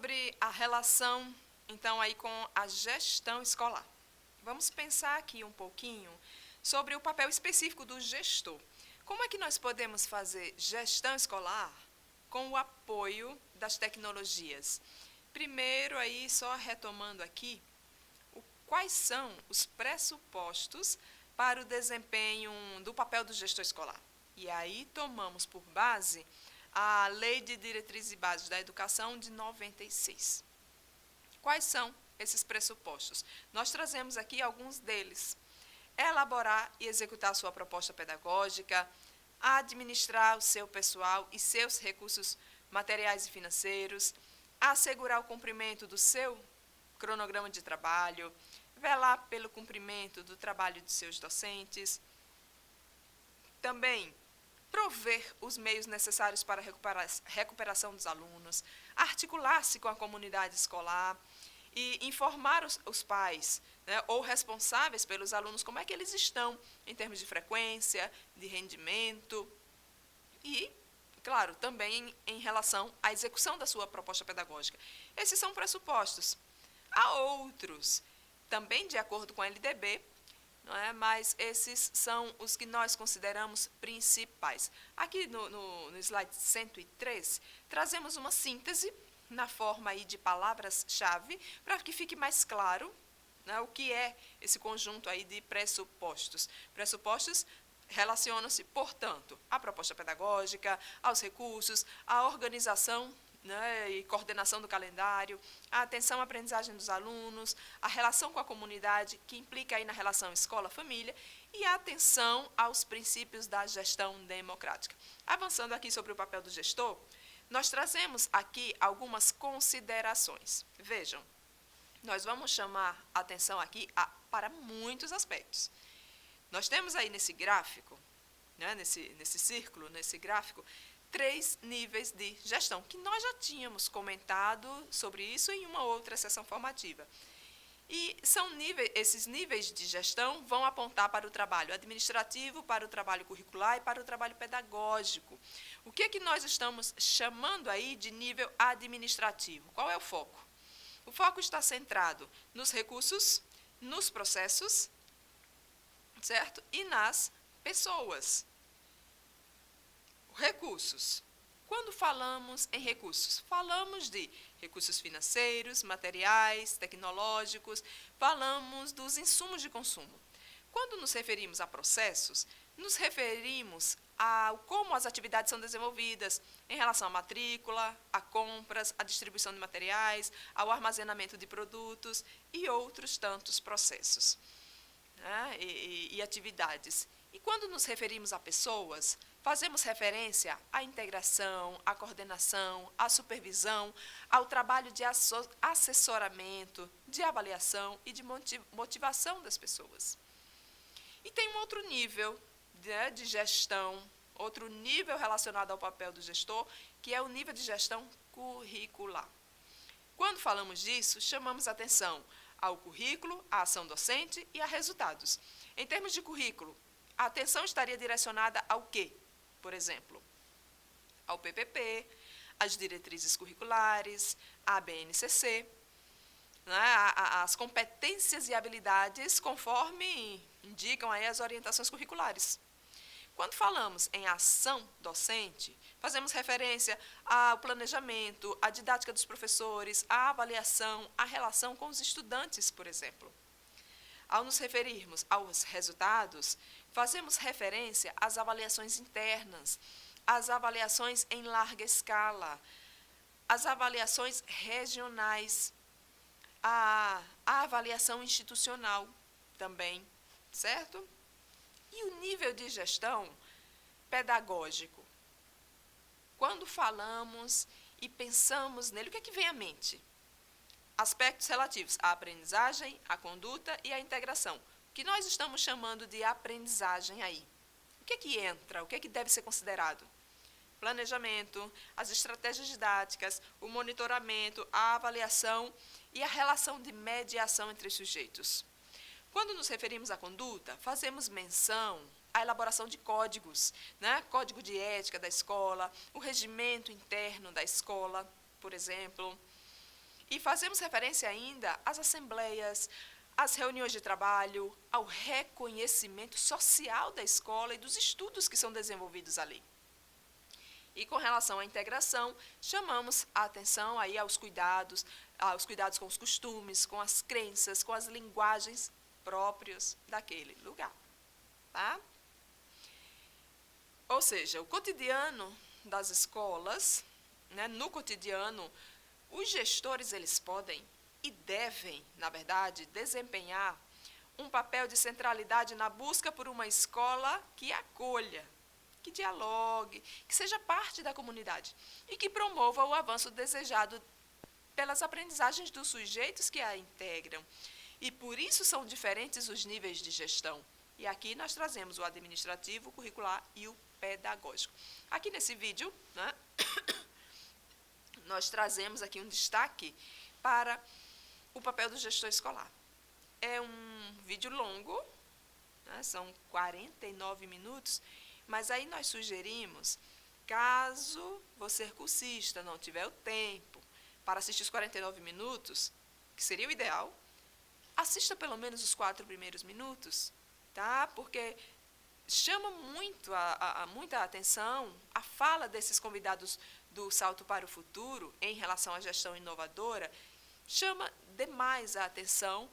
sobre a relação, então, aí com a gestão escolar. Vamos pensar aqui um pouquinho sobre o papel específico do gestor. Como é que nós podemos fazer gestão escolar com o apoio das tecnologias? Primeiro, aí, só retomando aqui, quais são os pressupostos para o desempenho do papel do gestor escolar? E aí tomamos por base a Lei de Diretrizes e Bases da Educação de 96. Quais são esses pressupostos? Nós trazemos aqui alguns deles. Elaborar e executar sua proposta pedagógica, administrar o seu pessoal e seus recursos materiais e financeiros, assegurar o cumprimento do seu cronograma de trabalho, velar pelo cumprimento do trabalho de seus docentes, também prover os meios necessários para a recuperação dos alunos, articular-se com a comunidade escolar e informar os pais, né, ou responsáveis pelos alunos como é que eles estão em termos de frequência, de rendimento e, claro, também em relação à execução da sua proposta pedagógica. Esses são pressupostos. Há outros, também de acordo com a LDB, não é? Mas esses são os que nós consideramos principais. Aqui no slide 103, trazemos uma síntese na forma aí de palavras-chave, para que fique mais claro, né, o que é esse conjunto aí de pressupostos. Pressupostos relacionam-se, portanto, à proposta pedagógica, aos recursos, à organização, né, e coordenação do calendário, a atenção à aprendizagem dos alunos, a relação com a comunidade, que implica aí na relação escola-família, e a atenção aos princípios da gestão democrática. Avançando aqui sobre o papel do gestor, nós trazemos aqui algumas considerações. Vejam, nós vamos chamar a atenção aqui para muitos aspectos. Nós temos aí nesse gráfico, né, nesse círculo, nesse gráfico, 3 níveis de gestão, que nós já tínhamos comentado sobre isso em uma outra sessão formativa. E esses níveis de gestão vão apontar para o trabalho administrativo, para o trabalho curricular e para o trabalho pedagógico. O que é que nós estamos chamando aí de nível administrativo? Qual é o foco? O foco está centrado nos recursos, nos processos, certo? E nas pessoas. Recursos. Quando falamos em recursos, falamos de recursos financeiros, materiais, tecnológicos, falamos dos insumos de consumo. Quando nos referimos a processos, nos referimos a como as atividades são desenvolvidas em relação à matrícula, a compras, à distribuição de materiais, ao armazenamento de produtos e outros tantos processos, né, e atividades. E quando nos referimos a pessoas, fazemos referência à integração, à coordenação, à supervisão, ao trabalho de assessoramento, de avaliação e de motivação das pessoas. E tem um outro nível, né, de gestão, outro nível relacionado ao papel do gestor, que é o nível de gestão curricular. Quando falamos disso, chamamos atenção ao currículo, à ação docente e a resultados. Em termos de currículo, a atenção estaria direcionada ao quê? Por exemplo, ao PPP, às diretrizes curriculares, à BNCC, né, às competências e habilidades conforme indicam aí as orientações curriculares. Quando falamos em ação docente, fazemos referência ao planejamento, à didática dos professores, à avaliação, à relação com os estudantes, por exemplo. Ao nos referirmos aos resultados, fazemos referência às avaliações internas, às avaliações em larga escala, às avaliações regionais, à avaliação institucional também, certo? E o nível de gestão pedagógico? Quando falamos e pensamos nele, o que é que vem à mente? Aspectos relativos à aprendizagem, à conduta e à integração, que nós estamos chamando de aprendizagem aí. O que é que entra? O que é que deve ser considerado? Planejamento, as estratégias didáticas, o monitoramento, a avaliação e a relação de mediação entre os sujeitos. Quando nos referimos à conduta, fazemos menção à elaboração de códigos, né? Código de ética da escola, o regimento interno da escola, por exemplo. E fazemos referência ainda às assembleias, às reuniões de trabalho, ao reconhecimento social da escola e dos estudos que são desenvolvidos ali. E com relação à integração, chamamos a atenção aí aos cuidados com os costumes, com as crenças, com as linguagens próprias daquele lugar. Tá? Ou seja, o cotidiano das escolas, né, no cotidiano, os gestores eles podem e devem, na verdade, desempenhar um papel de centralidade na busca por uma escola que acolha, que dialogue, que seja parte da comunidade e que promova o avanço desejado pelas aprendizagens dos sujeitos que a integram. E por isso são diferentes os níveis de gestão. E aqui nós trazemos o administrativo, o curricular e o pedagógico. Aqui nesse vídeo, né, nós trazemos aqui um destaque para o papel do gestor escolar. É um vídeo longo, né, são 49 minutos, mas aí nós sugerimos, caso você cursista não tiver o tempo para assistir os 49 minutos, que seria o ideal, assista pelo menos os 4 primeiros minutos, tá? Porque chama muita atenção a fala desses convidados do Salto para o Futuro em relação à gestão inovadora, chama demais a atenção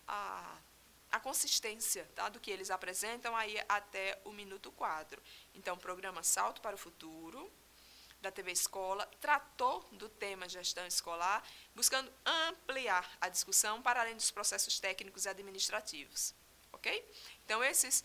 a consistência, tá, do que eles apresentam aí até o minuto 4. Então, o programa Salto para o Futuro, da TV Escola, tratou do tema gestão escolar, buscando ampliar a discussão para além dos processos técnicos e administrativos. Ok? Então, esses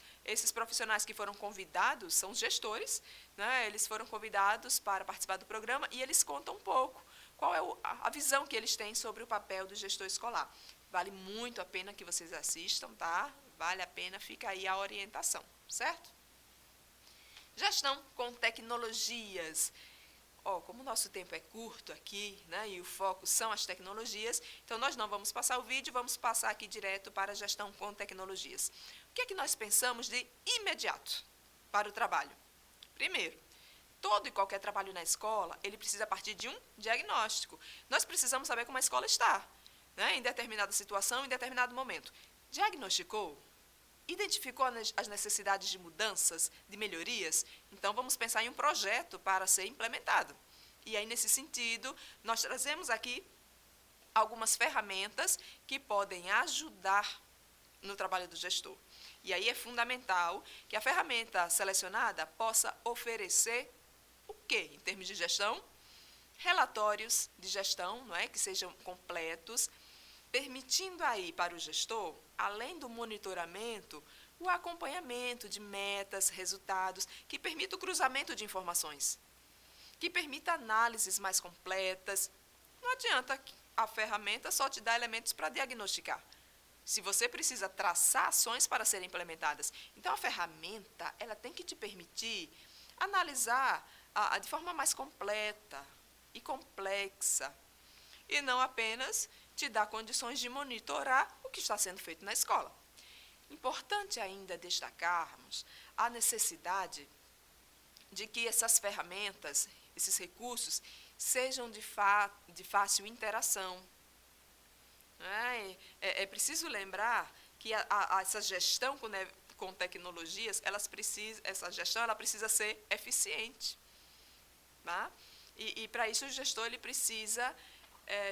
profissionais que foram convidados são os gestores, né, eles foram convidados para participar do programa e eles contam um pouco qual é a visão que eles têm sobre o papel do gestor escolar. Vale muito a pena que vocês assistam, tá? Vale a pena, fica aí a orientação, certo? Gestão com tecnologias. Como o nosso tempo é curto aqui, né, e o foco são as tecnologias, então nós não vamos passar o vídeo, vamos passar aqui direto para a gestão com tecnologias. O que é que nós pensamos de imediato para o trabalho? Primeiro, todo e qualquer trabalho na escola, ele precisa partir de um diagnóstico. Nós precisamos saber como a escola está, né, em determinada situação, em determinado momento. Diagnosticou? Identificou as necessidades de mudanças, de melhorias? Então, vamos pensar em um projeto para ser implementado. E aí, nesse sentido, nós trazemos aqui algumas ferramentas que podem ajudar no trabalho do gestor. E aí é fundamental que a ferramenta selecionada possa oferecer o quê? Em termos de gestão, relatórios de gestão, não é, que sejam completos, permitindo aí para o gestor, além do monitoramento, o acompanhamento de metas, resultados, que permita o cruzamento de informações, que permita análises mais completas. Não adianta a ferramenta só te dar elementos para diagnosticar. Se você precisa traçar ações para serem implementadas. Então, a ferramenta ela tem que te permitir analisar de forma mais completa e complexa, e não apenas te dar condições de monitorar o que está sendo feito na escola. Importante ainda destacarmos a necessidade de que essas ferramentas, esses recursos, sejam de fácil interação. É preciso lembrar que essa gestão com tecnologias, essa gestão ela precisa ser eficiente. Tá? E para isso o gestor ele precisa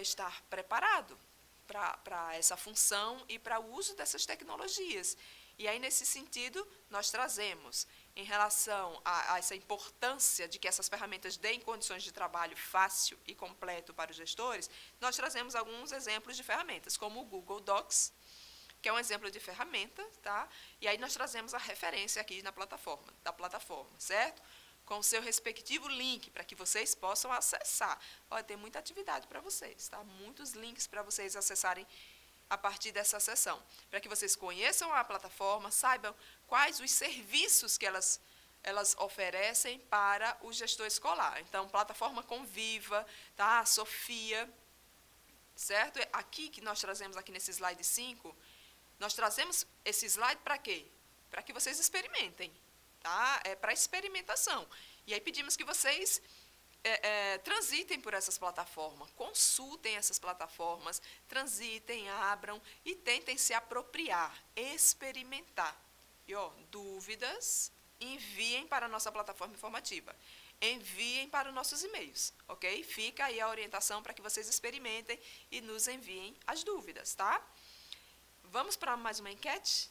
estar preparado para essa função e para o uso dessas tecnologias. E aí, nesse sentido, nós trazemos, em relação a essa importância de que essas ferramentas deem condições de trabalho fácil e completo para os gestores, nós trazemos alguns exemplos de ferramentas, como o Google Docs, que é um exemplo de ferramenta, tá? E aí nós trazemos a referência aqui da plataforma, certo? Com o seu respectivo link, para que vocês possam acessar. Olha, tem muita atividade para vocês, tá? Muitos links para vocês acessarem a partir dessa sessão, para que vocês conheçam a plataforma, saibam quais os serviços que elas oferecem para o gestor escolar. Então, plataforma Conviva, tá? Sofia, certo? Aqui que nós trazemos aqui nesse slide 5, nós trazemos esse slide para quê? Para que vocês experimentem. Tá? É para experimentação. E aí pedimos que vocês transitem por essas plataformas, consultem essas plataformas, transitem, abram e tentem se apropriar, experimentar. E, dúvidas, enviem para a nossa plataforma informativa. Enviem para os nossos e-mails, ok? Fica aí a orientação para que vocês experimentem e nos enviem as dúvidas, tá? Vamos para mais uma enquete?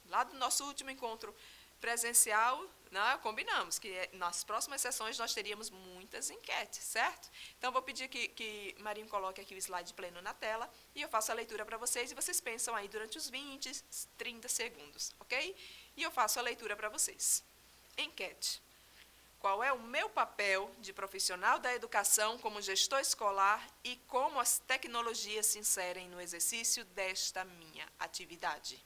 Lá do nosso último encontro presencial, né, combinamos que nas próximas sessões nós teríamos muitas enquetes, certo? Então, vou pedir que Marinho coloque aqui o slide pleno na tela e eu faço a leitura para vocês e vocês pensam aí durante os 20, 30 segundos, ok? E eu faço a leitura para vocês. Enquete. Qual é o meu papel de profissional da educação como gestor escolar e como as tecnologias se inserem no exercício desta minha atividade?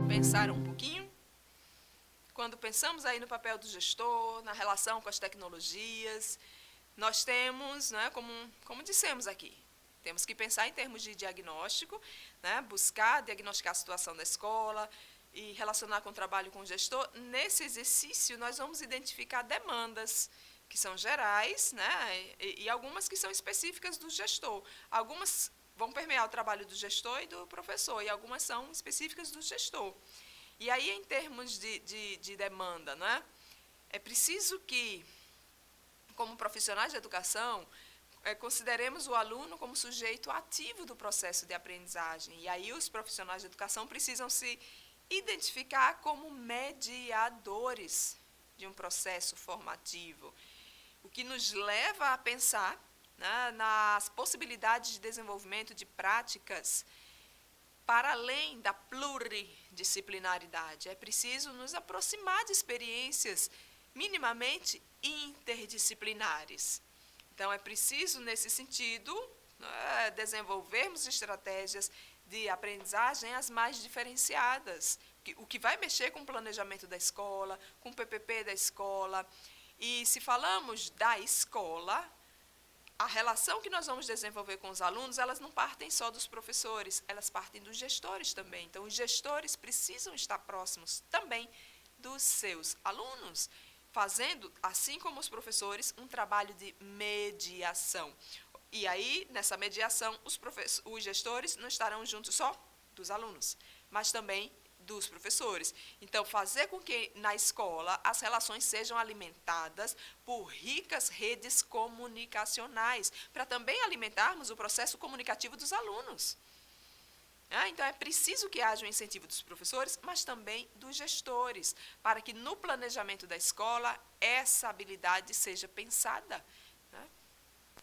Pensaram um pouquinho? Quando pensamos aí no papel do gestor, na relação com as tecnologias, nós temos, né, como dissemos aqui, temos que pensar em termos de diagnóstico, né, buscar diagnosticar a situação da escola e relacionar com o trabalho com o gestor. Nesse exercício, nós vamos identificar demandas que são gerais, né, e algumas que são específicas do gestor. Algumas vão permear o trabalho do gestor e do professor, e algumas são específicas do gestor. E aí, em termos de demanda, né, é preciso que, como profissionais de educação, consideremos o aluno como sujeito ativo do processo de aprendizagem. E aí os profissionais de educação precisam se identificar como mediadores de um processo formativo, o que nos leva a pensar, né, nas possibilidades de desenvolvimento de práticas para além da pluridisciplinaridade. É preciso nos aproximar de experiências minimamente interdisciplinares. Então, é preciso, nesse sentido, desenvolvermos estratégias de aprendizagem as mais diferenciadas, o que vai mexer com o planejamento da escola, com o PPP da escola. E se falamos da escola, a relação que nós vamos desenvolver com os alunos, elas não partem só dos professores, elas partem dos gestores também. Então, os gestores precisam estar próximos também dos seus alunos, fazendo, assim como os professores, um trabalho de mediação. E aí, nessa mediação, os gestores não estarão juntos só dos alunos, mas também dos professores. Então, fazer com que na escola as relações sejam alimentadas por ricas redes comunicacionais, para também alimentarmos o processo comunicativo dos alunos. Então, é preciso que haja um incentivo dos professores, mas também dos gestores, para que no planejamento da escola essa habilidade seja pensada.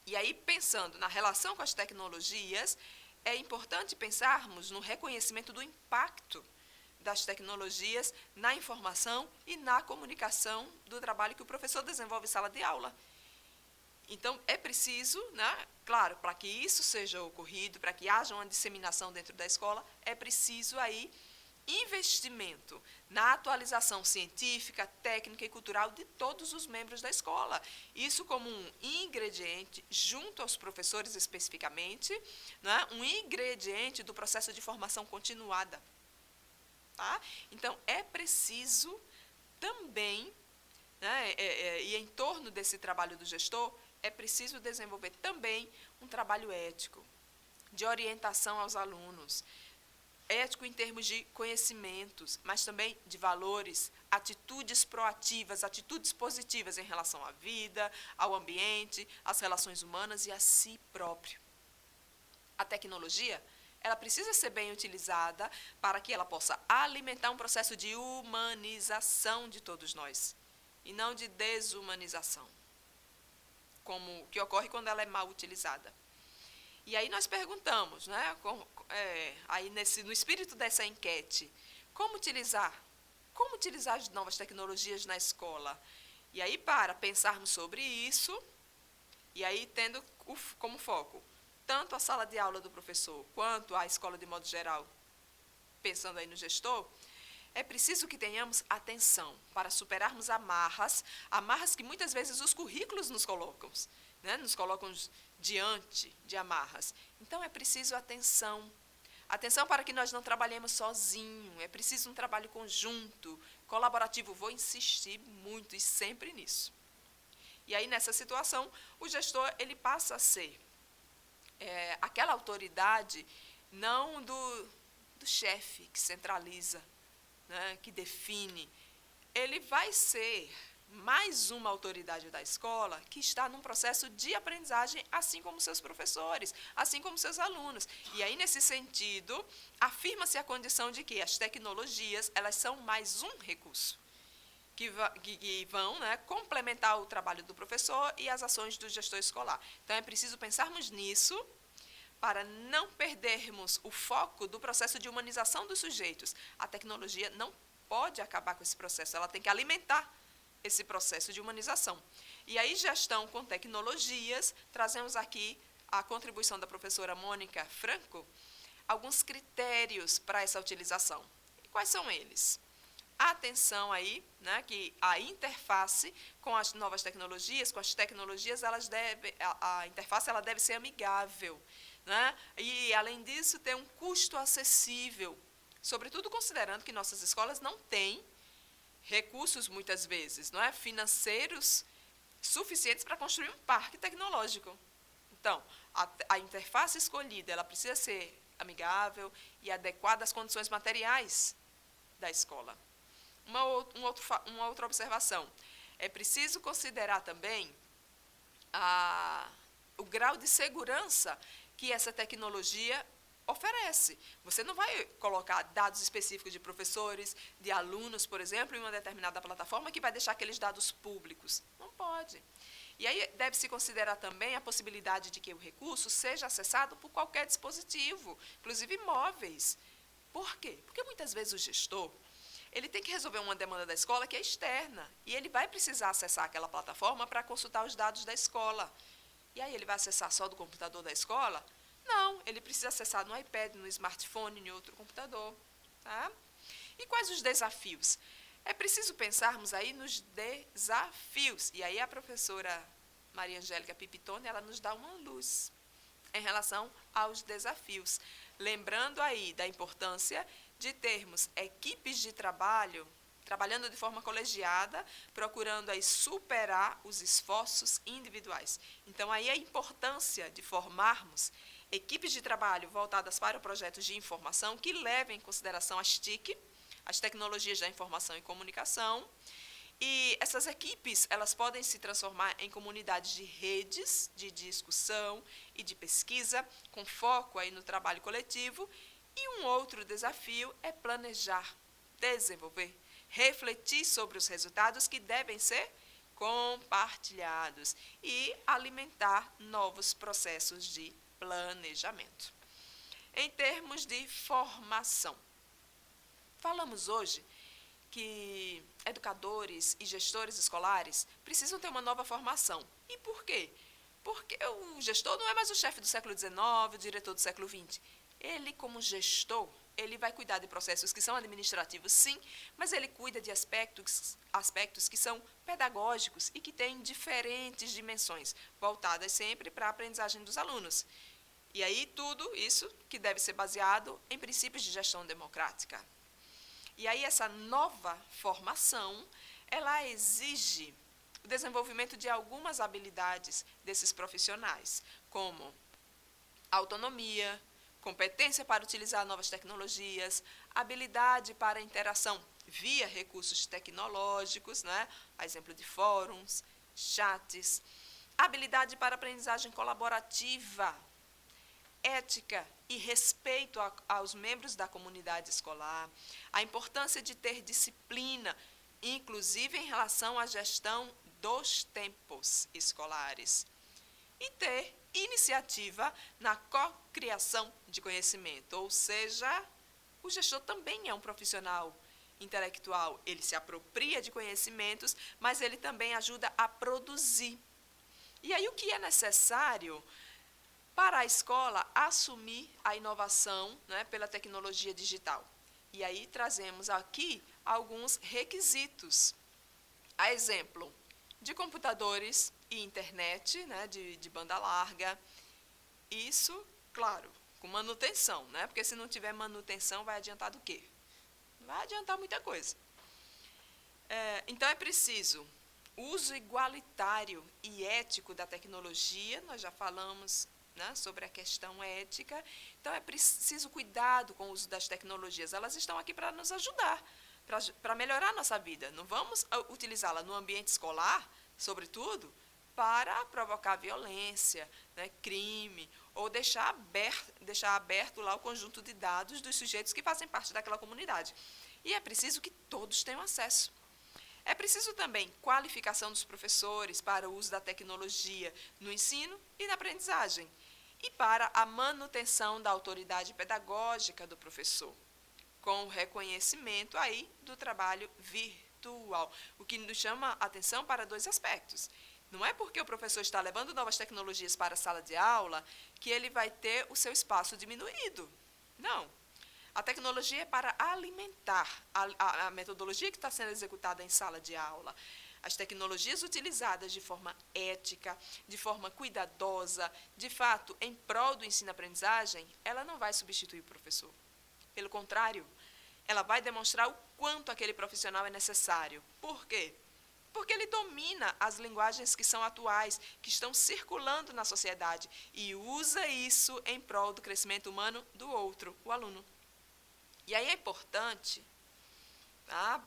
E aí, pensando na relação com as tecnologias, é importante pensarmos no reconhecimento do impacto das tecnologias na informação e na comunicação do trabalho que o professor desenvolve em sala de aula. Então, é preciso, né, claro, para que isso seja ocorrido, para que haja uma disseminação dentro da escola, é preciso aí investimento na atualização científica, técnica e cultural de todos os membros da escola. Isso como um ingrediente, junto aos professores especificamente, né, um ingrediente do processo de formação continuada. Tá? Então, é preciso também, né, e em torno desse trabalho do gestor, é preciso desenvolver também um trabalho ético, de orientação aos alunos, ético em termos de conhecimentos, mas também de valores, atitudes proativas, atitudes positivas em relação à vida, ao ambiente, às relações humanas e a si próprio. A tecnologia, ela precisa ser bem utilizada para que ela possa alimentar um processo de humanização de todos nós, e não de desumanização, como que ocorre quando ela é mal utilizada. E aí nós perguntamos, né, aí no espírito dessa enquete, como utilizar as novas tecnologias na escola? E aí, para pensarmos sobre isso, e aí tendo como foco tanto a sala de aula do professor, quanto a escola de modo geral, pensando aí no gestor, É preciso que tenhamos atenção para superarmos amarras que muitas vezes os currículos nos colocam, né? Nos colocam diante de amarras. Então, é preciso atenção. Atenção para que nós não trabalhemos sozinho, é preciso um trabalho conjunto, colaborativo. Vou insistir muito e sempre nisso. E aí, nessa situação, o gestor ele passa a ser aquela autoridade, não do chefe que centraliza, né, que define. Ele vai ser mais uma autoridade da escola que está num processo de aprendizagem, assim como seus professores, assim como seus alunos. E aí, nesse sentido, afirma-se a condição de que as tecnologias elas são mais um recurso que vão, né, complementar o trabalho do professor e as ações do gestor escolar. Então, é preciso pensarmos nisso para não perdermos o foco do processo de humanização dos sujeitos. A tecnologia não pode acabar com esse processo, ela tem que alimentar esse processo de humanização. E aí, gestão com tecnologias, trazemos aqui a contribuição da professora Mônica Franco, alguns critérios para essa utilização. E quais são eles? Atenção aí, né, que a interface com as novas tecnologias, com as tecnologias, a interface ela deve ser amigável, né? E, além disso, ter um custo acessível, sobretudo considerando que nossas escolas não têm recursos, muitas vezes, não é, financeiros suficientes para construir um parque tecnológico. Então, a interface escolhida ela precisa ser amigável e adequada às condições materiais da escola. Uma outra observação. É preciso considerar também o grau de segurança que essa tecnologia oferece. Você não vai colocar dados específicos de professores, de alunos, por exemplo, em uma determinada plataforma que vai deixar aqueles dados públicos. Não pode. E aí deve-se considerar também a possibilidade de que o recurso seja acessado por qualquer dispositivo, inclusive móveis. Por quê? Porque muitas vezes o gestor ele tem que resolver uma demanda da escola que é externa, e ele vai precisar acessar aquela plataforma para consultar os dados da escola. E aí ele vai acessar só do computador da escola? Não, ele precisa acessar no iPad, no smartphone, em outro computador. Tá? E quais os desafios? É preciso pensarmos aí nos desafios. E aí a professora Maria Angélica Pipitone, ela nos dá uma luz em relação aos desafios. Lembrando aí da importância de termos equipes de trabalho, trabalhando de forma colegiada, procurando aí superar os esforços individuais. Então, aí a importância de formarmos equipes de trabalho voltadas para projetos de informação que levem em consideração as TIC, as tecnologias da informação e comunicação. E essas equipes, elas podem se transformar em comunidades de redes de discussão e de pesquisa, com foco aí no trabalho coletivo. E um outro desafio é planejar, desenvolver, refletir sobre os resultados que devem ser compartilhados e alimentar novos processos de planejamento. Em termos de formação, falamos hoje que educadores e gestores escolares precisam ter uma nova formação. E por quê? Porque o gestor não é mais o chefe do século XIX, o diretor do século XX. Ele, como gestor, ele vai cuidar de processos que são administrativos, sim, mas ele cuida de aspectos que são pedagógicos e que têm diferentes dimensões, voltadas sempre para a aprendizagem dos alunos. E aí tudo isso que deve ser baseado em princípios de gestão democrática. E aí essa nova formação, ela exige o desenvolvimento de algumas habilidades desses profissionais, como autonomia, competência para utilizar novas tecnologias, habilidade para interação via recursos tecnológicos, né? A exemplo de fóruns, chats, habilidade para aprendizagem colaborativa, ética e respeito aos membros da comunidade escolar, a importância de ter disciplina, inclusive em relação à gestão dos tempos escolares, e ter iniciativa na cocriação de conhecimento, ou seja, o gestor também é um profissional intelectual, ele se apropria de conhecimentos, mas ele também ajuda a produzir. E aí o que é necessário para a escola assumir a inovação, né, pela tecnologia digital? E aí trazemos aqui alguns requisitos. A exemplo de computadores e internet, né, de banda larga. Isso, claro, com manutenção, né? Porque se não tiver manutenção, vai adiantar do quê? Não vai adiantar muita coisa. Então, é preciso uso igualitário e ético da tecnologia, nós já falamos, né, sobre a questão ética. Então, é preciso cuidado com o uso das tecnologias. Elas estão aqui para nos ajudar, para melhorar a nossa vida. Não vamos utilizá-la no ambiente escolar, sobretudo, para provocar violência, né, crime, ou deixar aberto lá o conjunto de dados dos sujeitos que fazem parte daquela comunidade. E é preciso que todos tenham acesso. É preciso também qualificação dos professores para o uso da tecnologia no ensino e na aprendizagem, e para a manutenção da autoridade pedagógica do professor, com o reconhecimento aí do trabalho virtual. O que nos chama a atenção para dois aspectos. Não é porque o professor está levando novas tecnologias para a sala de aula que ele vai ter o seu espaço diminuído. Não. A tecnologia é para alimentar a metodologia que está sendo executada em sala de aula. As tecnologias utilizadas de forma ética, de forma cuidadosa, de fato, em prol do ensino-aprendizagem, ela não vai substituir o professor. Pelo contrário, ela vai demonstrar o quanto aquele profissional é necessário. Por quê? Porque ele domina as linguagens que são atuais, que estão circulando na sociedade, e usa isso em prol do crescimento humano do outro, o aluno. E aí é importante, tá,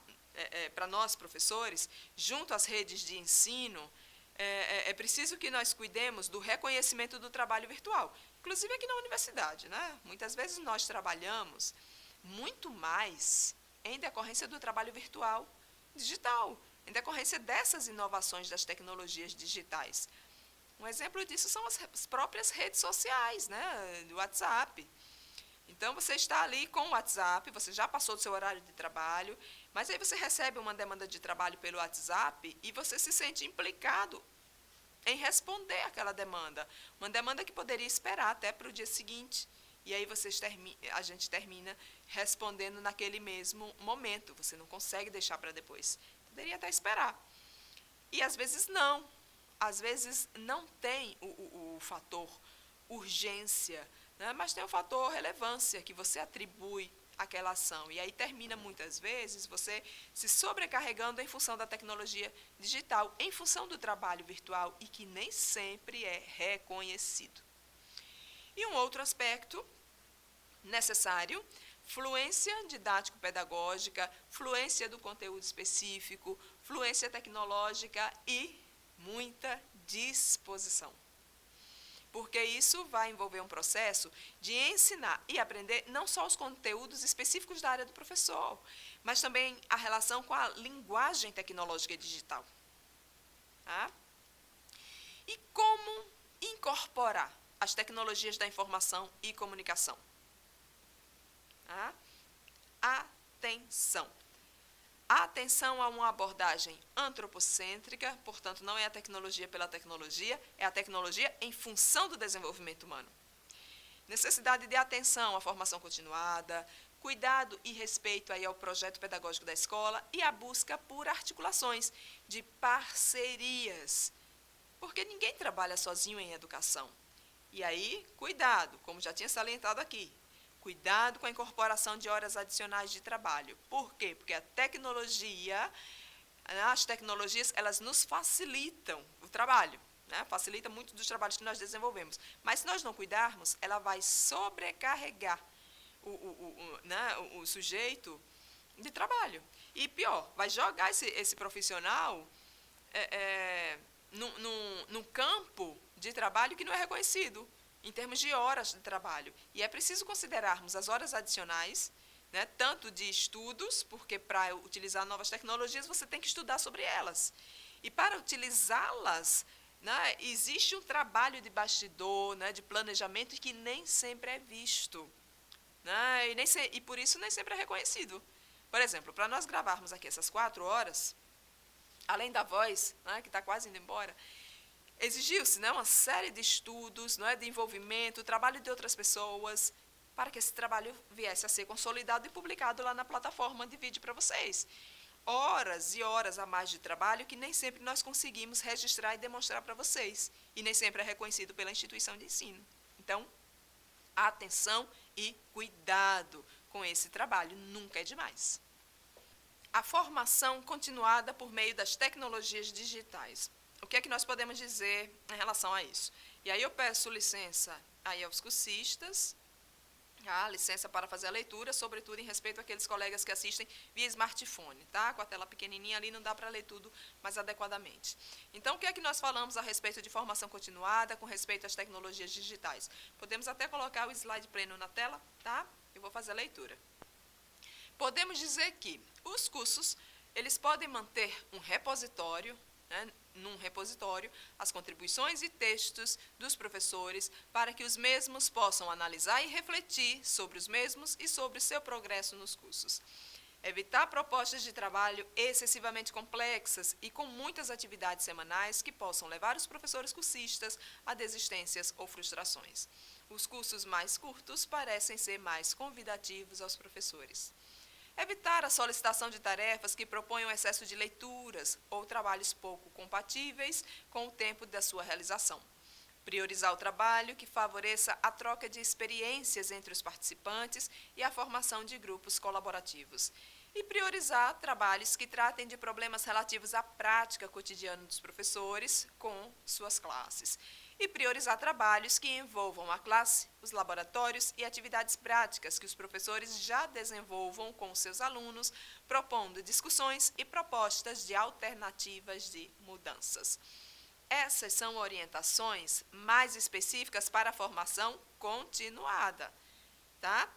para nós professores, junto às redes de ensino, é preciso que nós cuidemos do reconhecimento do trabalho virtual, inclusive aqui na universidade, né? Muitas vezes nós trabalhamos muito mais em decorrência do trabalho virtual digital, em decorrência dessas inovações das tecnologias digitais. Um exemplo disso são as próprias redes sociais, né, do WhatsApp. Então, você está ali com o WhatsApp, você já passou do seu horário de trabalho, mas aí você recebe uma demanda de trabalho pelo WhatsApp e você se sente implicado em responder aquela demanda. Uma demanda que poderia esperar até para o dia seguinte. E aí a gente termina respondendo naquele mesmo momento. Você não consegue deixar para depois. Poderia até esperar. E às vezes não. Às vezes não tem o fator urgência, né? Mas tem o fator relevância que você atribui àquela ação. E aí termina muitas vezes você se sobrecarregando em função da tecnologia digital, em função do trabalho virtual e que nem sempre é reconhecido. E um outro aspecto necessário, fluência didático-pedagógica, fluência do conteúdo específico, fluência tecnológica e muita disposição. Porque isso vai envolver um processo de ensinar e aprender não só os conteúdos específicos da área do professor, mas também a relação com a linguagem tecnológica e digital. Tá? E como incorporar as tecnologias da informação e comunicação? Tá? Atenção. A atenção a uma abordagem antropocêntrica, portanto, não é a tecnologia pela tecnologia, é a tecnologia em função do desenvolvimento humano. Necessidade de atenção à formação continuada, cuidado e respeito aí ao projeto pedagógico da escola e a busca por articulações de parcerias, porque ninguém trabalha sozinho em educação. E aí, cuidado, como já tinha salientado aqui, cuidado com a incorporação de horas adicionais de trabalho. Por quê? Porque as tecnologias, elas nos facilitam o trabalho, né? Facilita muito dos trabalhos que nós desenvolvemos. Mas se nós não cuidarmos, ela vai sobrecarregar o sujeito de trabalho. E pior, vai jogar esse profissional num campo de trabalho que não é reconhecido, em termos de horas de trabalho. E é preciso considerarmos as horas adicionais, né, tanto de estudos, porque para utilizar novas tecnologias você tem que estudar sobre elas. E para utilizá-las, né, existe um trabalho de bastidor, né, de planejamento que nem sempre é visto. Né, e por isso nem sempre é reconhecido. Por exemplo, para nós gravarmos aqui essas 4 horas, além da voz, né, que está quase indo embora, exigiu-se, né, uma série de estudos, não é, de envolvimento, trabalho de outras pessoas, para que esse trabalho viesse a ser consolidado e publicado lá na plataforma de vídeo para vocês. Horas e horas a mais de trabalho que nem sempre nós conseguimos registrar e demonstrar para vocês, e nem sempre é reconhecido pela instituição de ensino. Então, atenção e cuidado com esse trabalho, nunca é demais. A formação continuada por meio das tecnologias digitais. O que é que nós podemos dizer em relação a isso? E aí eu peço licença aí aos cursistas, licença para fazer a leitura, sobretudo em respeito àqueles colegas que assistem via smartphone, tá? Com a tela pequenininha ali não dá para ler tudo mais adequadamente. Então, o que é que nós falamos a respeito de formação continuada, com respeito às tecnologias digitais? Podemos até colocar o slide pleno na tela, tá? Eu vou fazer a leitura. Podemos dizer que os cursos, eles podem manter um repositório, num repositório, as contribuições e textos dos professores para que os mesmos possam analisar e refletir sobre os mesmos e sobre seu progresso nos cursos. Evitar propostas de trabalho excessivamente complexas e com muitas atividades semanais que possam levar os professores cursistas a desistências ou frustrações. Os cursos mais curtos parecem ser mais convidativos aos professores. Evitar a solicitação de tarefas que proponham excesso de leituras ou trabalhos pouco compatíveis com o tempo da sua realização. Priorizar o trabalho que favoreça a troca de experiências entre os participantes e a formação de grupos colaborativos. E priorizar trabalhos que tratem de problemas relativos à prática cotidiana dos professores com suas classes. E priorizar trabalhos que envolvam a classe, os laboratórios e atividades práticas que os professores já desenvolvam com seus alunos, propondo discussões e propostas de alternativas de mudanças. Essas são orientações mais específicas para a formação continuada, tá?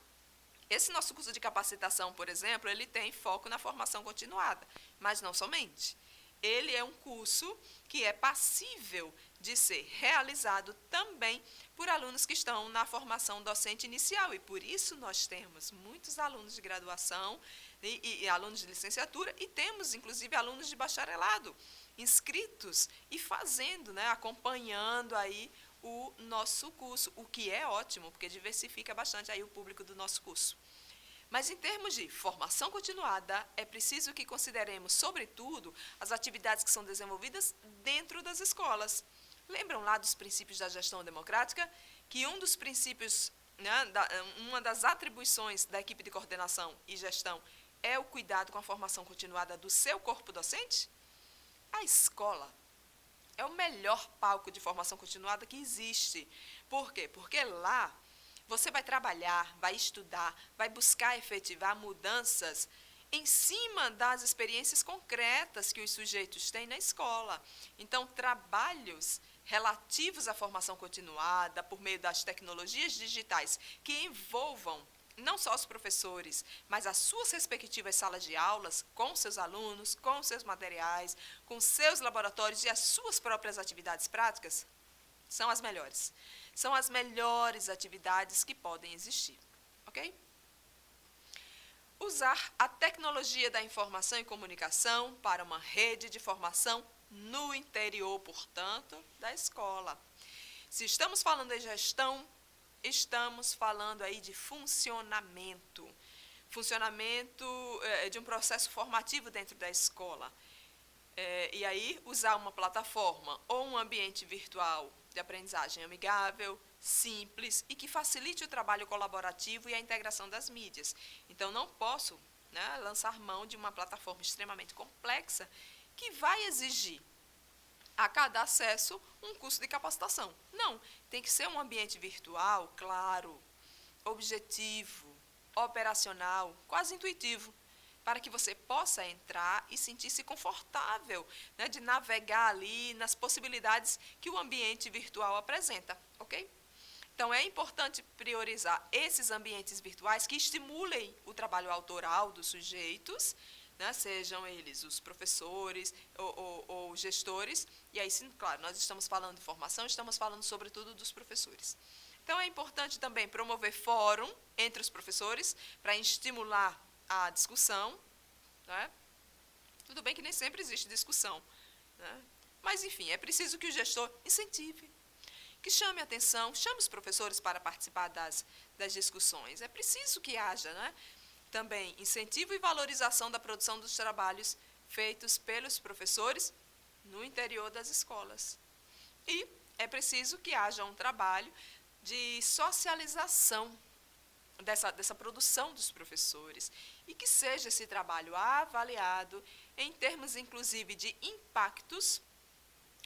Esse nosso curso de capacitação, por exemplo, ele tem foco na formação continuada, mas não somente. Ele é um curso que é passível de ser realizado também por alunos que estão na formação docente inicial, e por isso nós temos muitos alunos de graduação e alunos de licenciatura, e temos, inclusive, alunos de bacharelado inscritos e fazendo, acompanhando aí o nosso curso, o que é ótimo, porque diversifica bastante aí o público do nosso curso. Mas, em termos de formação continuada, é preciso que consideremos, sobretudo, as atividades que são desenvolvidas dentro das escolas. Lembram lá dos princípios da gestão democrática? Que um dos princípios, uma das atribuições da equipe de coordenação e gestão é o cuidado com a formação continuada do seu corpo docente? A escola é o melhor palco de formação continuada que existe. Por quê? Porque lá você vai trabalhar, vai estudar, vai buscar efetivar mudanças em cima das experiências concretas que os sujeitos têm na escola. Então, trabalhos relativos à formação continuada, por meio das tecnologias digitais, que envolvam não só os professores, mas as suas respectivas salas de aulas, com seus alunos, com seus materiais, com seus laboratórios e as suas próprias atividades práticas, são as melhores. São as melhores atividades que podem existir, ok? Usar a tecnologia da informação e comunicação para uma rede de formação no interior, portanto, da escola. Se estamos falando de gestão, estamos falando aí de funcionamento. Funcionamento de um processo formativo dentro da escola. E aí, usar uma plataforma ou um ambiente virtual de aprendizagem amigável, simples e que facilite o trabalho colaborativo e a integração das mídias. Então, não posso lançar mão de uma plataforma extremamente complexa que vai exigir a cada acesso um curso de capacitação. Não, tem que ser um ambiente virtual, claro, objetivo, operacional, quase intuitivo, para que você possa entrar e sentir-se confortável, de navegar ali nas possibilidades que o ambiente virtual apresenta, ok? Então, é importante priorizar esses ambientes virtuais que estimulem o trabalho autoral dos sujeitos, sejam eles os professores ou gestores, e aí, sim, claro, nós estamos falando de formação, estamos falando sobretudo dos professores. Então, é importante também promover fórum entre os professores para estimular a discussão, Tudo bem que nem sempre existe discussão, mas, enfim, é preciso que o gestor incentive, que chame a atenção, chame os professores para participar das discussões. É preciso que haja, né, também incentivo e valorização da produção dos trabalhos feitos pelos professores no interior das escolas. E é preciso que haja um trabalho de socialização dessa produção dos professores e que seja esse trabalho avaliado em termos, inclusive, de impactos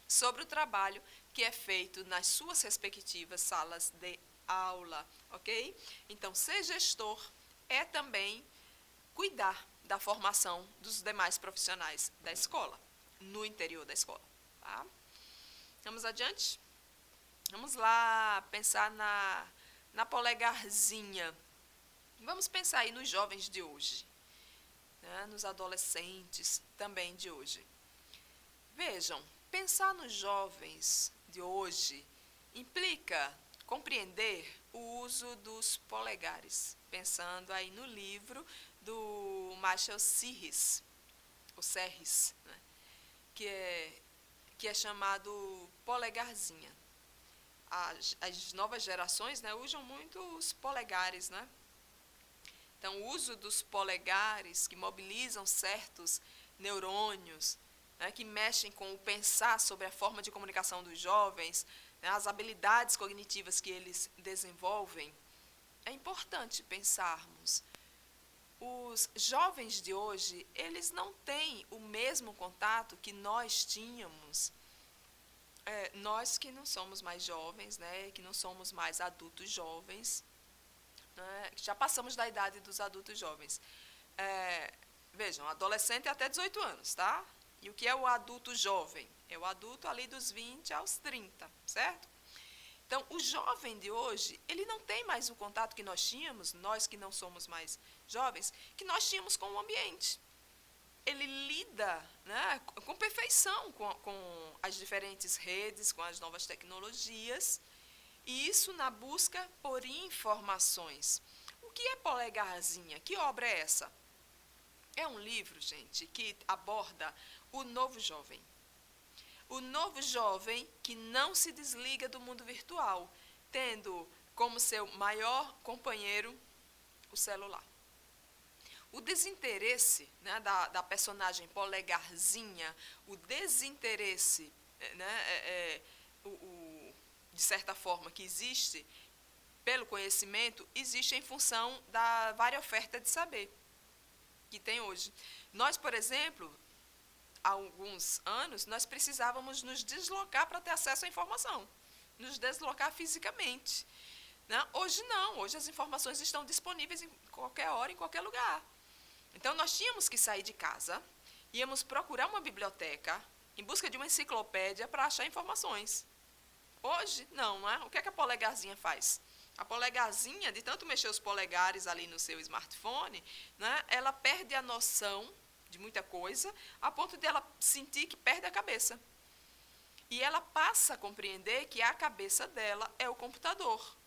sobre o trabalho que é feito nas suas respectivas salas de aula, ok? Então, ser gestor é também cuidar da formação dos demais profissionais da escola, no interior da escola. Tá? Vamos adiante? Vamos lá pensar na polegarzinha. Vamos pensar aí nos jovens de hoje, né, nos adolescentes também de hoje. Vejam, pensar nos jovens de hoje implica compreender o uso dos polegares, pensando aí no livro do Marshall Serres, o Serres, né, que é chamado polegarzinha. As novas gerações, né, usam muito os polegares, né? Então, o uso dos polegares que mobilizam certos neurônios, né, que mexem com o pensar sobre a forma de comunicação dos jovens, né, as habilidades cognitivas que eles desenvolvem, é importante pensarmos. Os jovens de hoje, eles não têm o mesmo contato que nós tínhamos, nós que não somos mais jovens, né, que não somos mais adultos jovens, né, já passamos da idade dos adultos jovens. Vejam, adolescente até 18 anos, tá? E o que é o adulto jovem? É o adulto ali dos 20 aos 30, certo? Então, o jovem de hoje, ele não tem mais o contato que nós tínhamos, nós que não somos mais jovens, que nós tínhamos com o ambiente. Ele lida, né, com perfeição com as diferentes redes, com as novas tecnologias, e isso na busca por informações. O que é Polegarzinha? Que obra é essa? É um livro, gente, que aborda o novo jovem. O novo jovem que não se desliga do mundo virtual, tendo como seu maior companheiro o celular. O desinteresse, né, da personagem Polegarzinha, o desinteresse, né, de certa forma, que existe pelo conhecimento, existe em função da vária oferta de saber que tem hoje. Nós, por exemplo, há alguns anos, nós precisávamos nos deslocar para ter acesso à informação, nos deslocar fisicamente. Né? Hoje não, hoje as informações estão disponíveis em qualquer hora, em qualquer lugar. Então, nós tínhamos que sair de casa, íamos procurar uma biblioteca em busca de uma enciclopédia para achar informações. Hoje, não é? O que é que a polegarzinha faz? A polegarzinha, de tanto mexer os polegares ali no seu smartphone, né, ela perde a noção de muita coisa, a ponto de ela sentir que perde a cabeça. E ela passa a compreender que a cabeça dela é o computador.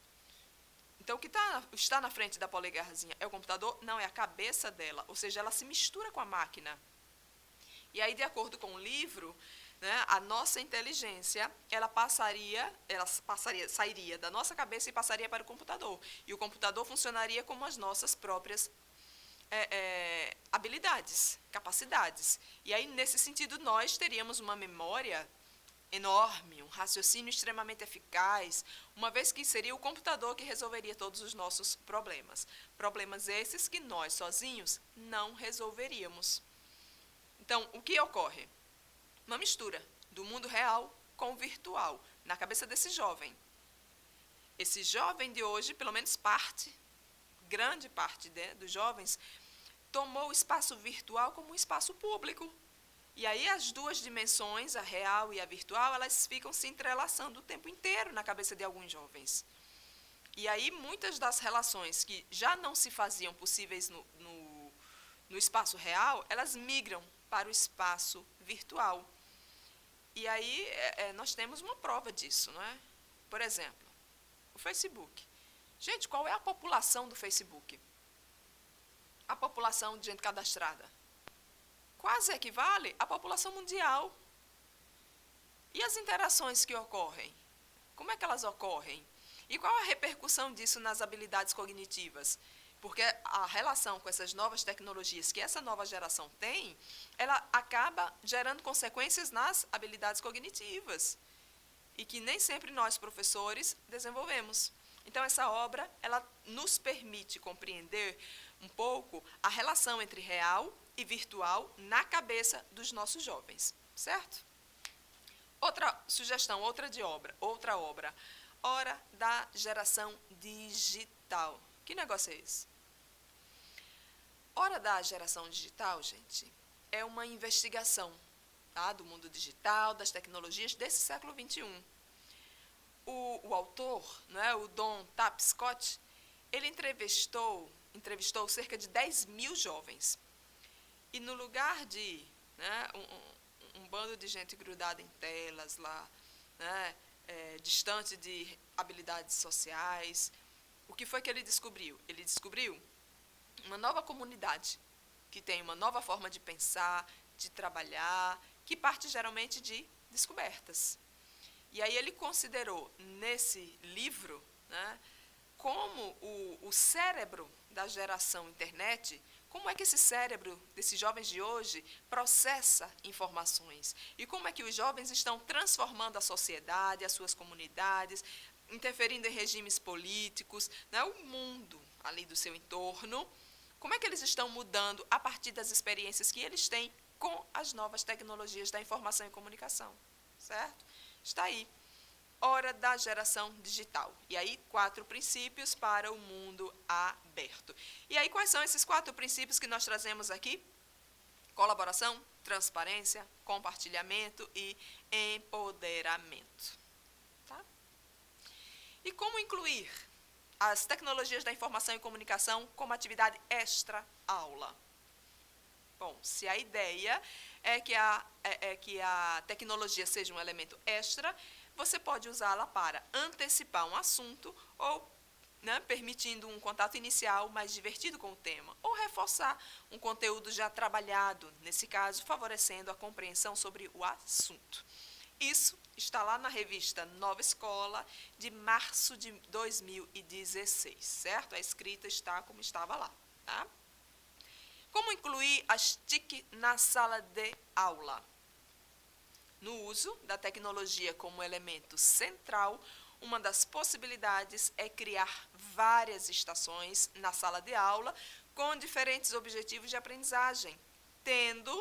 Então, o que está na frente da polegarzinha é o computador? Não, é a cabeça dela. Ou seja, ela se mistura com a máquina. E aí, de acordo com o livro, né, a nossa inteligência, sairia da nossa cabeça e passaria para o computador. E o computador funcionaria como as nossas próprias habilidades, capacidades. E aí, nesse sentido, nós teríamos uma memória enorme, um raciocínio extremamente eficaz, uma vez que seria o computador que resolveria todos os nossos problemas. Problemas esses que nós, sozinhos, não resolveríamos. Então, o que ocorre? Uma mistura do mundo real com o virtual, na cabeça desse jovem. Esse jovem de hoje, pelo menos grande parte dos jovens, tomou o espaço virtual como um espaço público. E aí as duas dimensões, a real e a virtual, elas ficam se entrelaçando o tempo inteiro na cabeça de alguns jovens. E aí muitas das relações que já não se faziam possíveis no espaço real, elas migram para o espaço virtual. E aí nós temos uma prova disso, não é? Por exemplo, o Facebook. Gente, qual é a população do Facebook? A população de gente cadastrada quase equivale à população mundial. E as interações que ocorrem? Como é que elas ocorrem? E qual a repercussão disso nas habilidades cognitivas? Porque a relação com essas novas tecnologias que essa nova geração tem, ela acaba gerando consequências nas habilidades cognitivas. E que nem sempre nós, professores, desenvolvemos. Então, essa obra, ela nos permite compreender um pouco a relação entre real e virtual na cabeça dos nossos jovens, certo? Outra sugestão, outra obra. Hora da Geração Digital. Que negócio é esse? Hora da Geração Digital, gente, é uma investigação, tá, do mundo digital, das tecnologias desse século XXI. O autor, né, o Don Tapscott, ele entrevistou cerca de 10 mil jovens. E no lugar de, né, um bando de gente grudada em telas lá, né, distante de habilidades sociais, o que foi que ele descobriu? Ele descobriu uma nova comunidade, que tem uma nova forma de pensar, de trabalhar, que parte geralmente de descobertas. E aí ele considerou nesse livro, né, como o cérebro da geração internet, como é que esse cérebro desses jovens de hoje processa informações e como é que os jovens estão transformando a sociedade, as suas comunidades, interferindo em regimes políticos, né, o mundo ali do seu entorno, como é que eles estão mudando a partir das experiências que eles têm com as novas tecnologias da informação e comunicação, certo? Está aí, Hora da Geração Digital. E aí, 4 princípios para o mundo aberto. E aí, quais são esses 4 princípios que nós trazemos aqui? Colaboração, transparência, compartilhamento e empoderamento. Tá? E como incluir as tecnologias da informação e comunicação como atividade extra-aula? Bom, se a ideia é que a tecnologia seja um elemento extra, você pode usá-la para antecipar um assunto ou, né, permitindo um contato inicial mais divertido com o tema, ou reforçar um conteúdo já trabalhado, nesse caso, favorecendo a compreensão sobre o assunto. Isso está lá na revista Nova Escola, de março de 2016, certo? A escrita está como estava lá, tá? Como incluir as TIC na sala de aula? No uso da tecnologia como elemento central, uma das possibilidades é criar várias estações na sala de aula com diferentes objetivos de aprendizagem, tendo,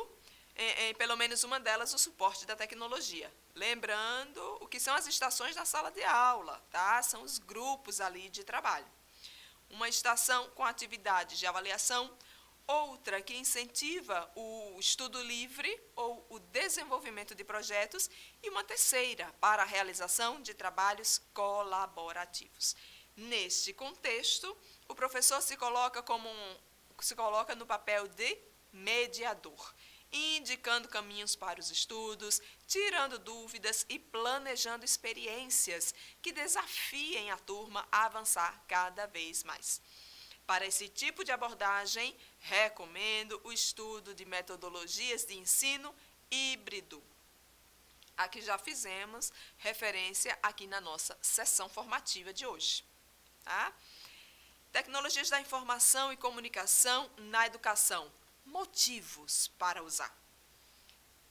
pelo menos uma delas, o suporte da tecnologia. Lembrando o que são as estações na sala de aula, tá? São os grupos ali de trabalho. Uma estação com atividades de avaliação, outra que incentiva o estudo livre ou o desenvolvimento de projetos e uma terceira para a realização de trabalhos colaborativos. Neste contexto, o professor se coloca no papel de mediador, indicando caminhos para os estudos, tirando dúvidas e planejando experiências que desafiem a turma a avançar cada vez mais. Para esse tipo de abordagem, recomendo o estudo de metodologias de ensino híbrido, a que já fizemos referência aqui na nossa sessão formativa de hoje. Tá? Tecnologias da informação e comunicação na educação. Motivos para usar.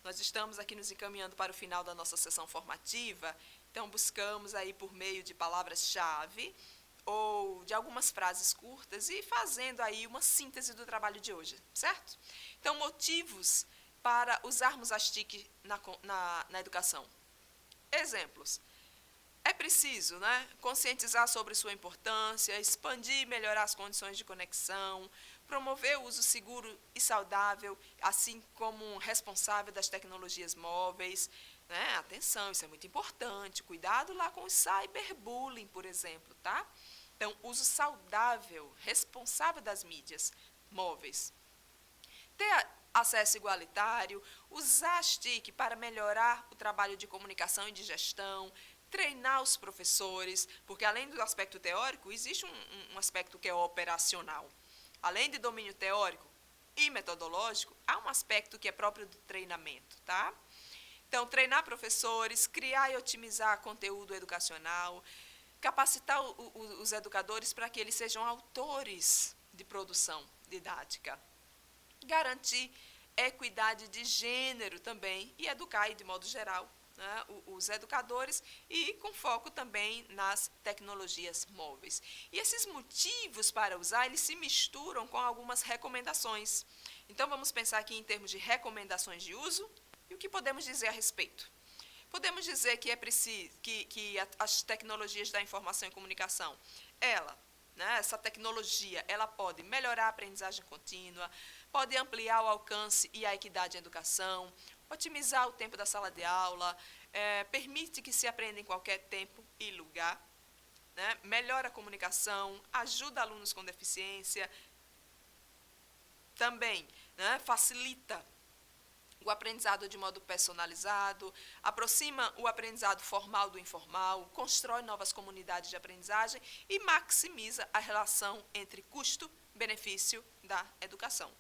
Nós estamos aqui nos encaminhando para o final da nossa sessão formativa, então buscamos aí por meio de palavras-chave ou de algumas frases curtas e fazendo aí uma síntese do trabalho de hoje, certo? Então, motivos para usarmos as TIC na educação. Exemplos. É preciso, né, conscientizar sobre sua importância, expandir e melhorar as condições de conexão, promover o uso seguro e saudável, assim como responsável das tecnologias móveis. Né? Atenção, isso é muito importante. Cuidado lá com o cyberbullying, por exemplo, tá? Então, uso saudável, responsável das mídias móveis. Ter acesso igualitário, usar as TIC para melhorar o trabalho de comunicação e de gestão, treinar os professores, porque além do aspecto teórico, existe um aspecto que é operacional. Além de domínio teórico e metodológico, há um aspecto que é próprio do treinamento, tá? Então, treinar professores, criar e otimizar conteúdo educacional, capacitar os educadores para que eles sejam autores de produção didática. Garantir equidade de gênero também e educar, de modo geral, né, os educadores e com foco também nas tecnologias móveis. E esses motivos para usar, eles se misturam com algumas recomendações. Então, vamos pensar aqui em termos de recomendações de uso e o que podemos dizer a respeito. Podemos dizer que é preciso que as tecnologias da informação e comunicação, essa tecnologia, ela pode melhorar a aprendizagem contínua, pode ampliar o alcance e a equidade em educação, otimizar o tempo da sala de aula, permite que se aprenda em qualquer tempo e lugar, né, melhora a comunicação, ajuda alunos com deficiência, também, né, facilita o aprendizado de modo personalizado, aproxima o aprendizado formal do informal, constrói novas comunidades de aprendizagem e maximiza a relação entre custo-benefício da educação.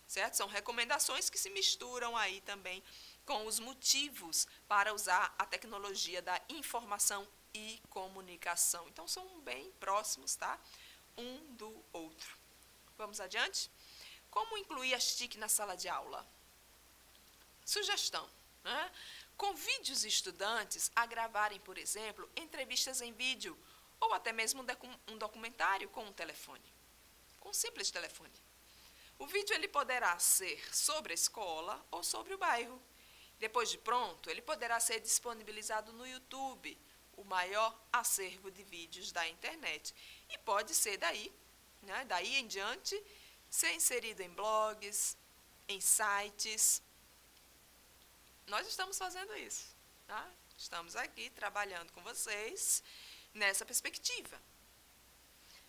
Certo? São recomendações que se misturam aí também com os motivos para usar a tecnologia da informação e comunicação. Então, são bem próximos, tá? Um do outro. Vamos adiante? Como incluir as TIC na sala de aula? Sugestão, né? Convide os estudantes a gravarem, por exemplo, entrevistas em vídeo ou até mesmo um documentário com um telefone, com um simples telefone. O vídeo ele poderá ser sobre a escola ou sobre o bairro. Depois de pronto, ele poderá ser disponibilizado no YouTube, o maior acervo de vídeos da internet. E pode ser daí, né, daí em diante, ser inserido em blogs, em sites. Nós estamos fazendo isso, tá? Estamos aqui trabalhando com vocês nessa perspectiva.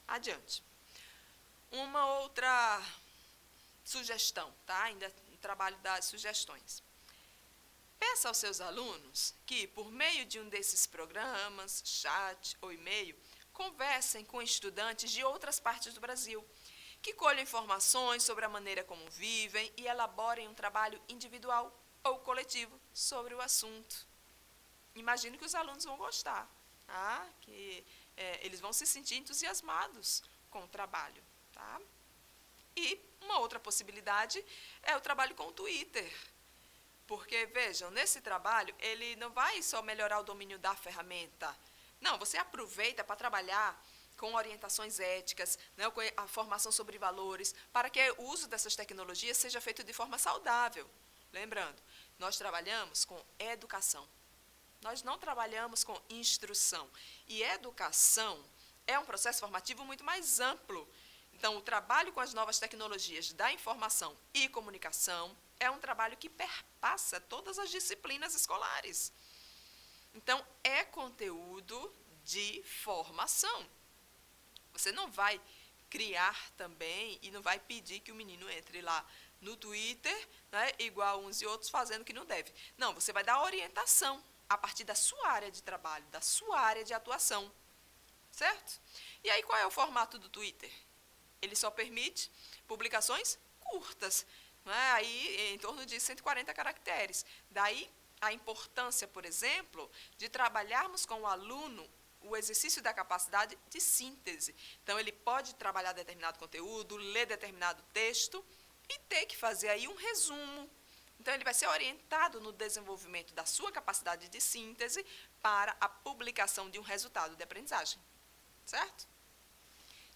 Adiante. Uma outra sugestão, tá? Ainda no trabalho das sugestões. Peça aos seus alunos que, por meio de um desses programas, chat ou e-mail, conversem com estudantes de outras partes do Brasil, que colham informações sobre a maneira como vivem e elaborem um trabalho individual ou coletivo sobre o assunto. Imagino que os alunos vão gostar, tá? Que eles vão se sentir entusiasmados com o trabalho. Tá? E uma outra possibilidade é o trabalho com o Twitter. Porque, vejam, nesse trabalho, ele não vai só melhorar o domínio da ferramenta. Não, você aproveita para trabalhar com orientações éticas, né, com a formação sobre valores, para que o uso dessas tecnologias seja feito de forma saudável. Lembrando, nós trabalhamos com educação. Nós não trabalhamos com instrução. E educação é um processo formativo muito mais amplo. Então, o trabalho com as novas tecnologias da informação e comunicação é um trabalho que perpassa todas as disciplinas escolares. Então, é conteúdo de formação. Você não vai criar também e não vai pedir que o menino entre lá no Twitter, né, igual uns e outros, fazendo o que não deve. Não, você vai dar orientação a partir da sua área de trabalho, da sua área de atuação. Certo? E aí, qual é o formato do Twitter? Ele só permite publicações curtas, né, aí em torno de 140 caracteres. Daí, a importância, por exemplo, de trabalharmos com o aluno o exercício da capacidade de síntese. Então, ele pode trabalhar determinado conteúdo, ler determinado texto e ter que fazer aí um resumo. Então, ele vai ser orientado no desenvolvimento da sua capacidade de síntese para a publicação de um resultado de aprendizagem. Certo?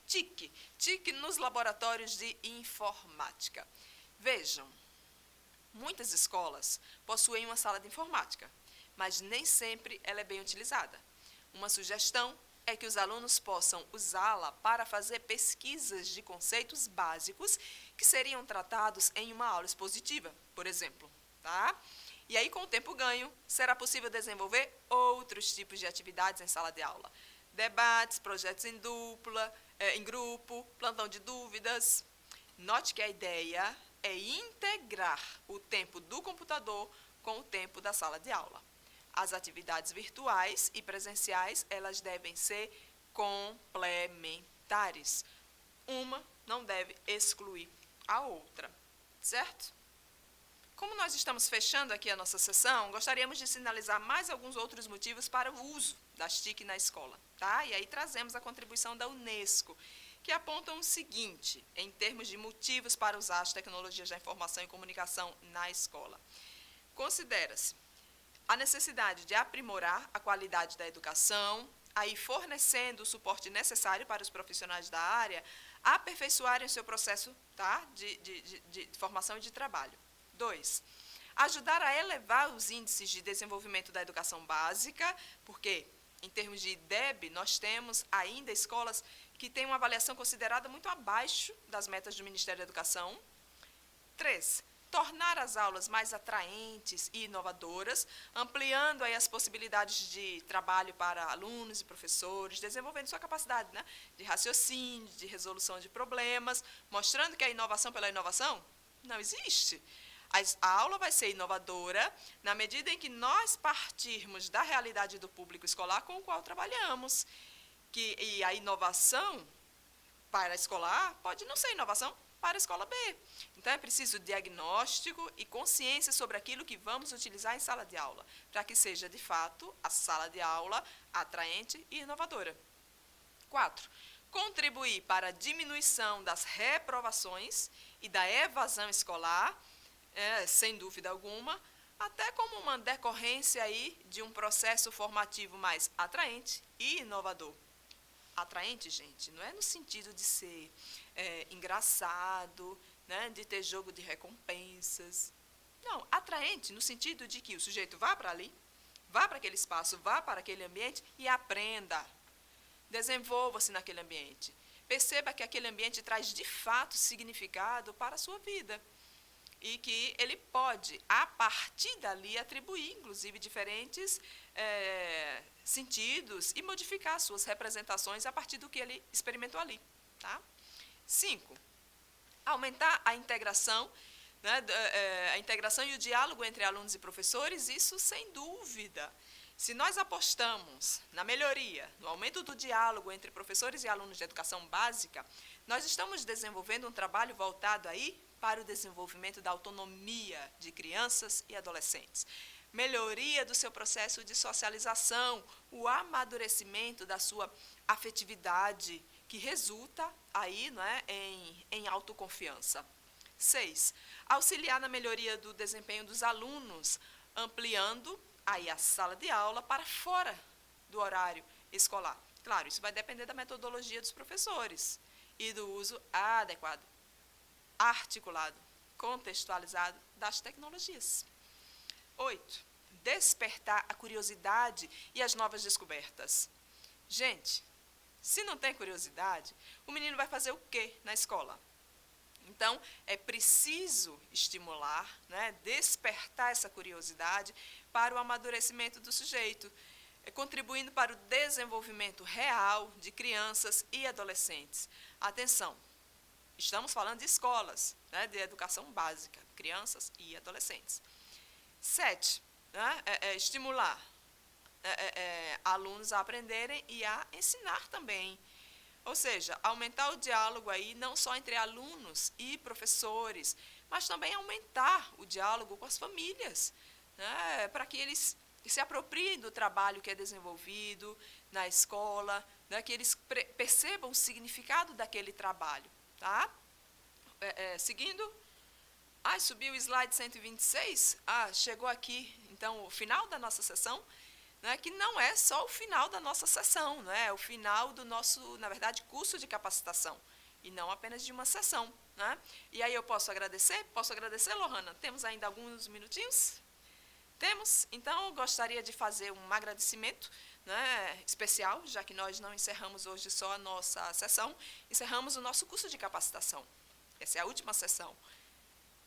TIC nos laboratórios de informática. Vejam, muitas escolas possuem uma sala de informática, mas nem sempre ela é bem utilizada. Uma sugestão é que os alunos possam usá-la para fazer pesquisas de conceitos básicos que seriam tratados em uma aula expositiva, por exemplo. Tá? E aí, com o tempo ganho, será possível desenvolver outros tipos de atividades em sala de aula. Debates, projetos em dupla, em grupo, plantão de dúvidas. Note que a ideia é integrar o tempo do computador com o tempo da sala de aula. As atividades virtuais e presenciais, elas devem ser complementares. Uma não deve excluir a outra, certo? como nós estamos fechando aqui a nossa sessão, gostaríamos de sinalizar mais alguns outros motivos para o uso das TIC na escola. Tá? E aí trazemos a contribuição da Unesco, que apontam o seguinte, em termos de motivos para usar as tecnologias da informação e comunicação na escola. Considera-se a necessidade de aprimorar a qualidade da educação, aí fornecendo o suporte necessário para os profissionais da área aperfeiçoarem o seu processo, tá, de formação e de trabalho. 2. Ajudar a elevar os índices de desenvolvimento da educação básica, porque, em termos de IDEB, nós temos ainda escolas que têm uma avaliação considerada muito abaixo das metas do Ministério da Educação. 3. Tornar as aulas mais atraentes e inovadoras, ampliando aí as possibilidades de trabalho para alunos e professores, desenvolvendo sua capacidade, né, de raciocínio, de resolução de problemas, mostrando que a inovação pela inovação não existe. A aula vai ser inovadora na medida em que nós partirmos da realidade do público escolar com o qual trabalhamos. E a inovação para a escola A pode não ser inovação para a escola B. Então, é preciso diagnóstico e consciência sobre aquilo que vamos utilizar em sala de aula, para que seja, de fato, a sala de aula atraente e inovadora. 4. Contribuir para a diminuição das reprovações e da evasão escolar, sem dúvida alguma, até como uma decorrência aí de um processo formativo mais atraente e inovador. Atraente, gente, não é no sentido de ser engraçado, né, de ter jogo de recompensas. Não, atraente no sentido de que o sujeito vá para ali, vá para aquele espaço, vá para aquele ambiente e aprenda. Desenvolva-se naquele ambiente. Perceba que aquele ambiente traz, de fato, significado para a sua vida. E que ele pode, a partir dali, atribuir, inclusive, diferentes sentidos e modificar suas representações a partir do que ele experimentou ali. Tá? 5. Aumentar a integração, né, a integração e o diálogo entre alunos e professores, isso sem dúvida. Se nós apostamos na melhoria, no aumento do diálogo entre professores e alunos de educação básica, nós estamos desenvolvendo um trabalho voltado aí para o desenvolvimento da autonomia de crianças e adolescentes. Melhoria do seu processo de socialização, o amadurecimento da sua afetividade, que resulta aí, não é, em autoconfiança. 6. Auxiliar na melhoria do desempenho dos alunos, ampliando aí a sala de aula para fora do horário escolar. Claro, isso vai depender da metodologia dos professores e do uso adequado, articulado, contextualizado das tecnologias. 8. Despertar a curiosidade e as novas descobertas. Gente, se não tem curiosidade, o menino vai fazer o quê na escola? Então, é preciso estimular, né, despertar essa curiosidade para o amadurecimento do sujeito, contribuindo para o desenvolvimento real de crianças e adolescentes. Atenção, estamos falando de escolas, né, de educação básica, crianças e adolescentes. 7. Né, estimular alunos a aprenderem e a ensinar também. Ou seja, aumentar o diálogo aí não só entre alunos e professores, mas também aumentar o diálogo com as famílias, né, para que eles se apropriem do trabalho que é desenvolvido na escola, né, que eles percebam o significado daquele trabalho. Tá? Seguindo, subiu o slide 126, chegou aqui, então, o final da nossa sessão, né, que não é só o final da nossa sessão, né, é o final do nosso, na verdade, curso de capacitação, e não apenas de uma sessão. Né? E aí eu posso agradecer? Posso agradecer, Lohana? Temos ainda alguns minutinhos? Temos? Então, eu gostaria de fazer um agradecimento, né, especial, já que nós não encerramos hoje só a nossa sessão, encerramos o nosso curso de capacitação. Essa é a última sessão.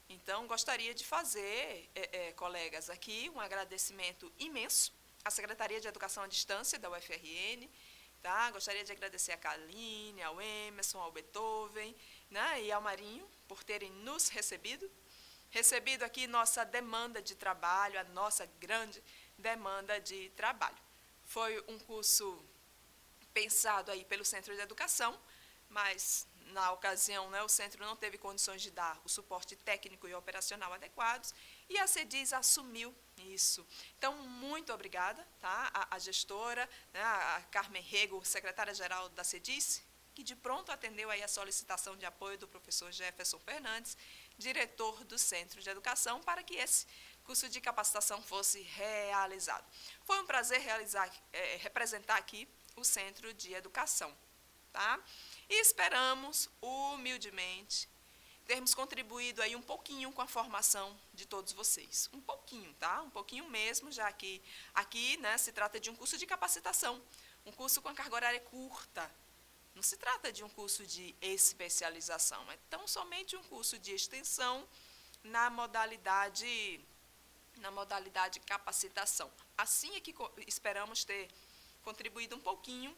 Então, gostaria de fazer, colegas, aqui um agradecimento imenso à Secretaria de Educação à Distância da UFRN, tá? Gostaria de agradecer a Kaline, ao Emerson, ao Beethoven, né, e ao Marinho por terem nos recebido aqui nossa demanda de trabalho, a nossa grande demanda de trabalho. Foi um curso pensado aí pelo Centro de Educação, mas, na ocasião, né, o centro não teve condições de dar o suporte técnico e operacional adequados, e a CEDIS assumiu isso. Então, muito obrigada, tá? A gestora, né, a Carmen Rego, secretária-geral da CEDIS, que de pronto atendeu aí a solicitação de apoio do professor Jefferson Fernandes, diretor do Centro de Educação, para que esse curso de capacitação fosse realizado. Foi um prazer representar aqui o Centro de Educação, tá? E esperamos, humildemente, termos contribuído aí um pouquinho com a formação de todos vocês. Um pouquinho, tá? Um pouquinho mesmo, já que aqui, né, se trata de um curso de capacitação, um curso com a carga horária curta. Não se trata de um curso de especialização, é tão somente um curso de extensão na modalidade capacitação. Assim é que esperamos ter contribuído um pouquinho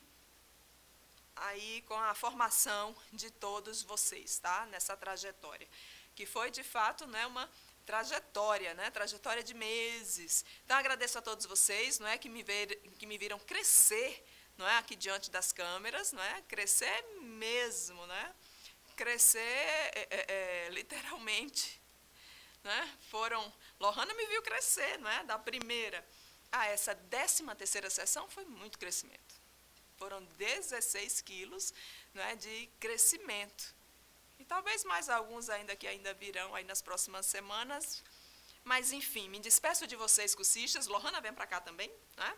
aí com a formação de todos vocês, tá? Nessa trajetória, que foi de fato, né, uma trajetória, né, trajetória de meses. Então agradeço a todos vocês, não é, que me viram crescer, não é, aqui diante das câmeras, não é, crescer mesmo, né, crescer literalmente, né? Lohana me viu crescer, não é, da primeira a essa 13ª sessão foi muito crescimento. Foram 16 quilos, né, de crescimento. E talvez mais alguns que ainda virão aí nas próximas semanas. Mas, enfim, me despeço de vocês, cursistas. Lohana, vem para cá também, né?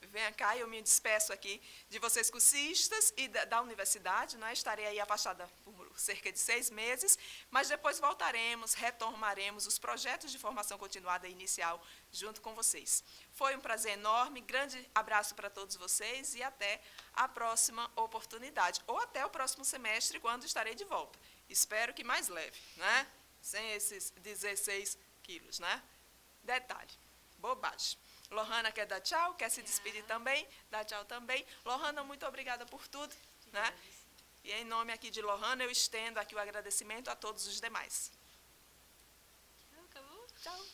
Venha cá, eu me despeço aqui de vocês, cursistas, e da universidade, né? Estarei aí afastada por cerca de 6 meses, mas depois voltaremos, retomaremos os projetos de formação continuada inicial junto com vocês. Foi um prazer enorme, grande abraço para todos vocês e até a próxima oportunidade, ou até o próximo semestre, quando estarei de volta. Espero que mais leve, né? Sem esses 16 quilos, né? Detalhe, bobagem. Lohana quer dar tchau, quer se despedir também, dar tchau também. Lohana, muito obrigada por tudo, né? E em nome aqui de Lohana, eu estendo aqui o agradecimento a todos os demais. Acabou? Tchau.